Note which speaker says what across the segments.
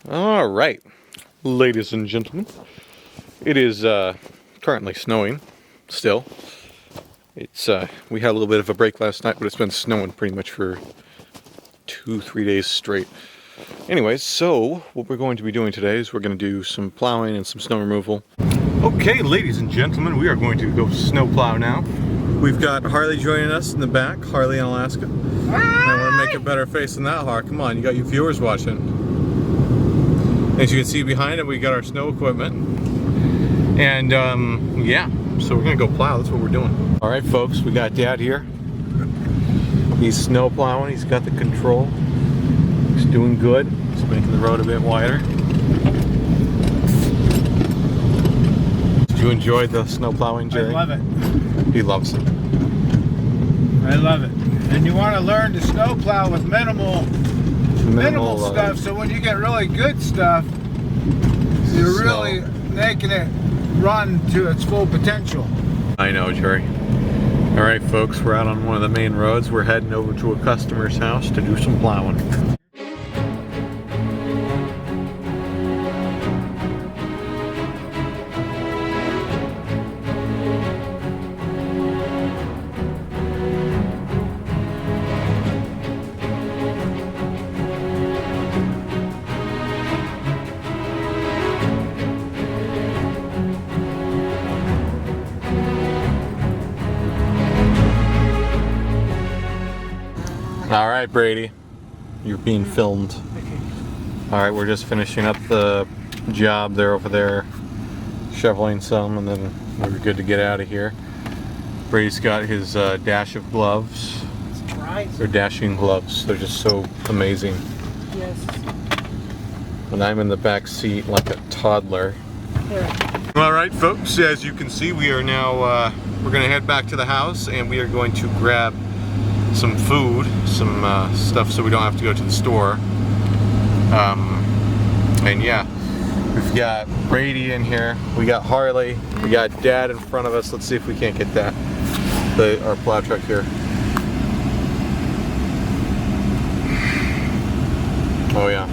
Speaker 1: All right, ladies and gentlemen, it is currently snowing still. It's we had a little bit of a break last night, but it's been snowing pretty much for 2-3 days straight. Anyways, so what we're going to be doing today is we're going to do some plowing and some snow removal. Okay, ladies and gentlemen, we are going to go snow plow now. We've got Harley joining us in the back, Harley in Alaska. I want to make a better face than that, Har. Come on, you got your viewers watching. As you can see behind it, we got our snow equipment. And yeah, so we're gonna go plow, that's what we're doing. All right, folks, we got Dad here. He's snow plowing, he's got the control. He's doing good. He's making the road a bit wider. Did you enjoy the snow plowing, Jerry?
Speaker 2: I love it.
Speaker 1: He loves it.
Speaker 2: I love it. And you want to learn to snow plow with minimal stuff, so when you get really good stuff, you're really making it run to its full potential.
Speaker 1: I know, Jerry. All right, folks, we're out on one of the main roads. We're heading over to a customer's house to do some plowing. All right, Brady, you're being filmed. All right, we're just finishing up the job there over there, shoveling some, and then we're good to get out of here. Brady's got his dash of gloves. They're dashing gloves. They're just so amazing.
Speaker 3: Yes.
Speaker 1: And I'm in the back seat like a toddler.
Speaker 3: Here.
Speaker 1: All right, folks, as you can see, we are now, we're gonna head back to the house and we are going to grab some food, some stuff so we don't have to go to the store. And yeah, we've got Brady in here, we got Harley, we got Dad in front of us. Let's see if we can't get that, our plow truck here. Oh yeah.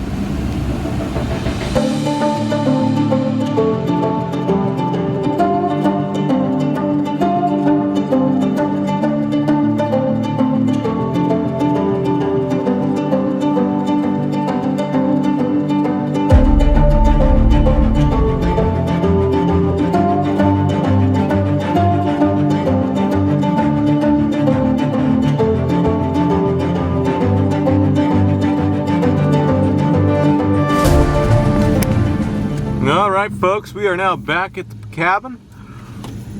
Speaker 1: Alright, folks, we are now back at the cabin.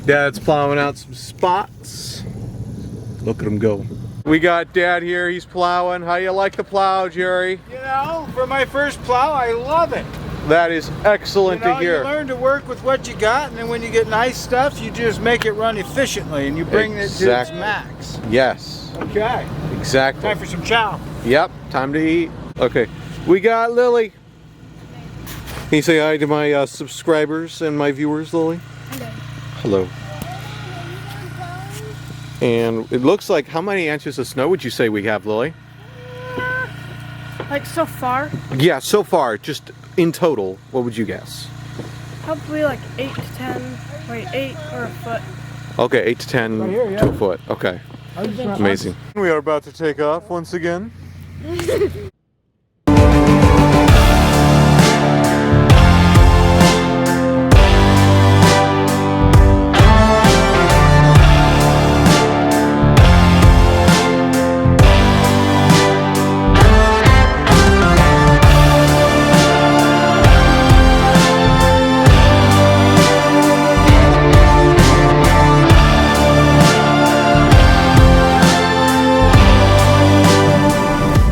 Speaker 1: Dad's plowing out some spots. Look at him go. We got Dad here, he's plowing. How you like the plow, Jerry?
Speaker 2: You know, for my first plow, I love it.
Speaker 1: That is excellent to hear.
Speaker 2: You learn to work with what you got, and then when you get nice stuff, you just make it run efficiently, and you bring it to its max.
Speaker 1: Yes.
Speaker 2: Okay.
Speaker 1: Exactly.
Speaker 2: Time for some chow.
Speaker 1: Yep, time to eat. Okay, we got Lily. Can you say hi to my subscribers and my viewers, Lily? Hello. Hello. And it looks like, how many inches of snow would you say we have, Lily?
Speaker 3: Like so far?
Speaker 1: Yeah, so far, just in total, what would you guess?
Speaker 3: Probably like 8 to 10, wait, 8 or a foot.
Speaker 1: Okay, 8 to 10
Speaker 2: right here, yeah.
Speaker 1: to a foot. Okay. Amazing. We are about to take off once again.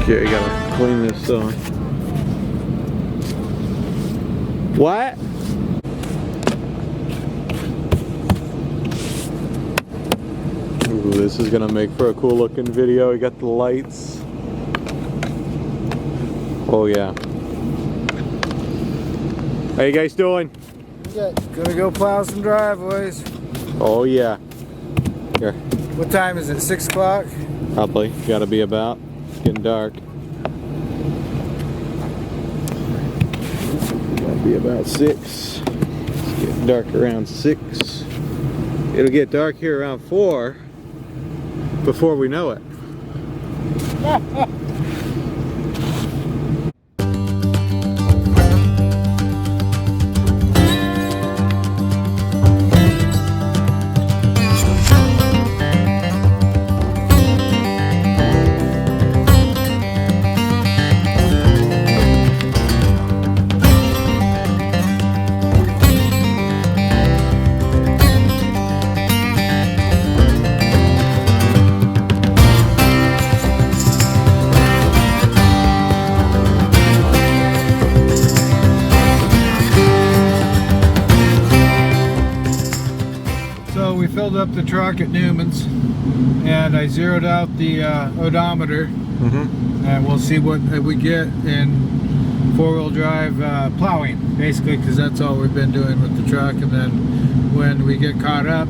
Speaker 1: Okay, I gotta clean this off. What? Ooh, this is gonna make for a cool looking video. We got the lights. Oh yeah. How you guys doing?
Speaker 2: Good. Gonna go plow some driveways.
Speaker 1: Oh yeah. Here.
Speaker 2: What time is it? 6 o'clock?
Speaker 1: Probably. Gotta be about. It's getting dark. Be about 6. It's getting dark around 6. It'll get dark here around 4 before we know it.
Speaker 2: Filled up the truck at Newman's and I zeroed out the odometer, and we'll see what we get in four-wheel drive plowing, basically, because that's all we've been doing with the truck. And then when we get caught up,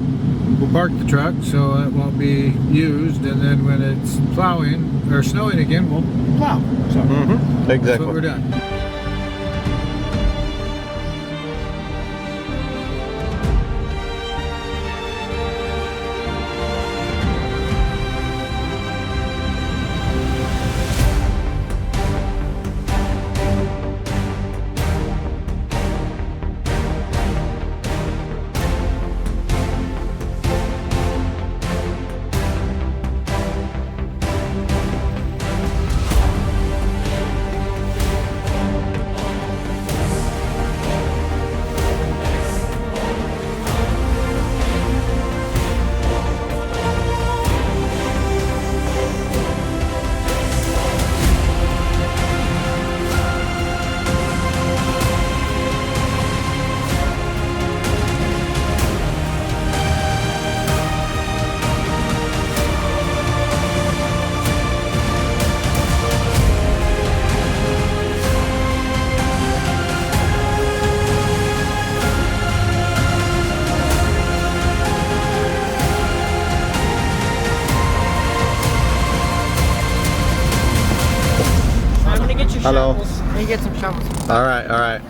Speaker 2: we'll park the truck so it won't be used, and then when it's plowing or snowing again, we'll plow. So
Speaker 1: Exactly.
Speaker 2: That's what we're done.
Speaker 1: Hello.
Speaker 3: Let me get some shovels.
Speaker 1: All right, all right.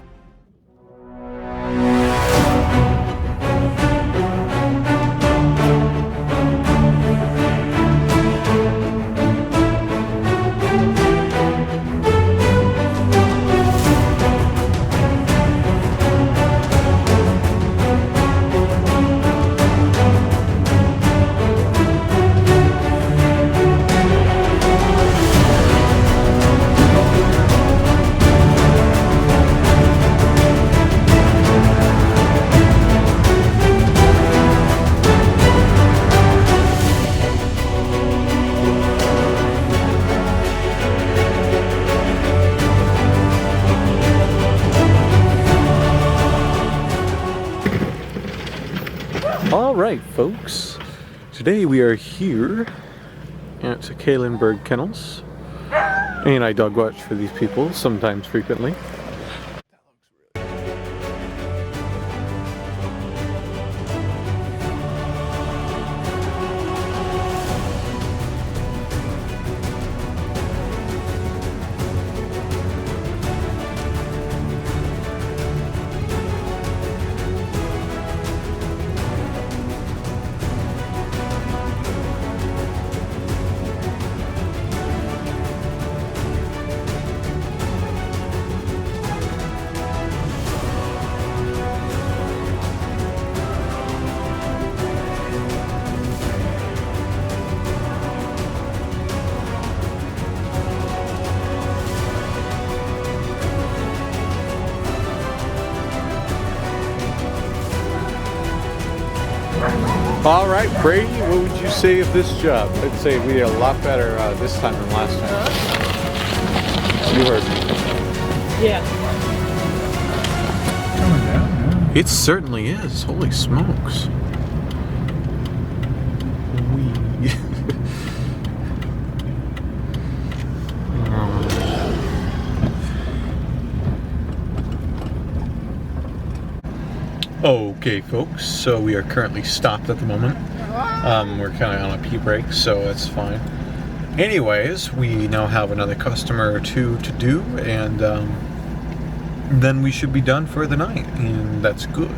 Speaker 1: All right, folks. Today we are here at Kalenberg Kennels, and I dog watch for these people sometimes frequently. All right, Brady, what would you say of this job? I'd say we did a lot better this time than last time. You heard me.
Speaker 3: Yeah.
Speaker 2: Coming down, yeah.
Speaker 1: It certainly is. Holy smokes. Okay, folks, so we are currently stopped at the moment. We're kind of on a pee break, so that's fine. Anyways, we now have another customer or two to do, and then we should be done for the night, and that's good.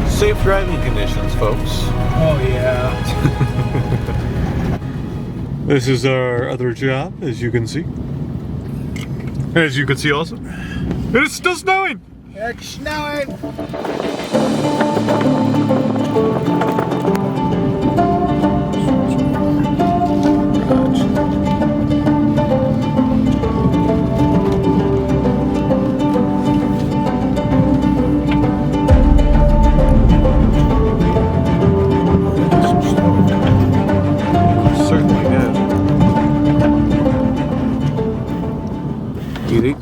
Speaker 1: Safe driving conditions, folks.
Speaker 2: Oh yeah.
Speaker 1: This is our other job, as you can see. As you can see also, it's still snowing!
Speaker 2: It's snowing!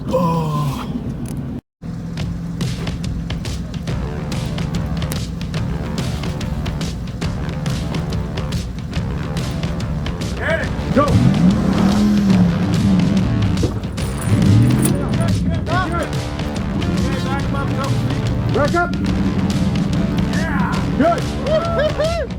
Speaker 1: Oh.
Speaker 2: Get it! Go! Back up! Yeah! Good! Woo-hoo-hoo!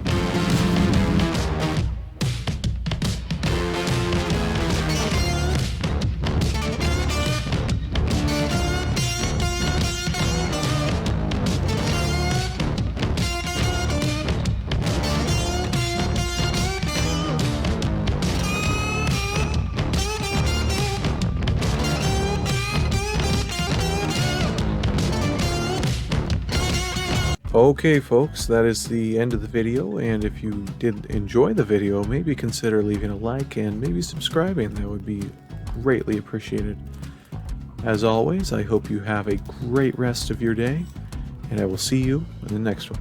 Speaker 1: Okay folks, that is the end of the video, and if you did enjoy the video, maybe consider leaving a like and maybe subscribing. That would be greatly appreciated. As always, I hope you have a great rest of your day, and I will see you in the next one.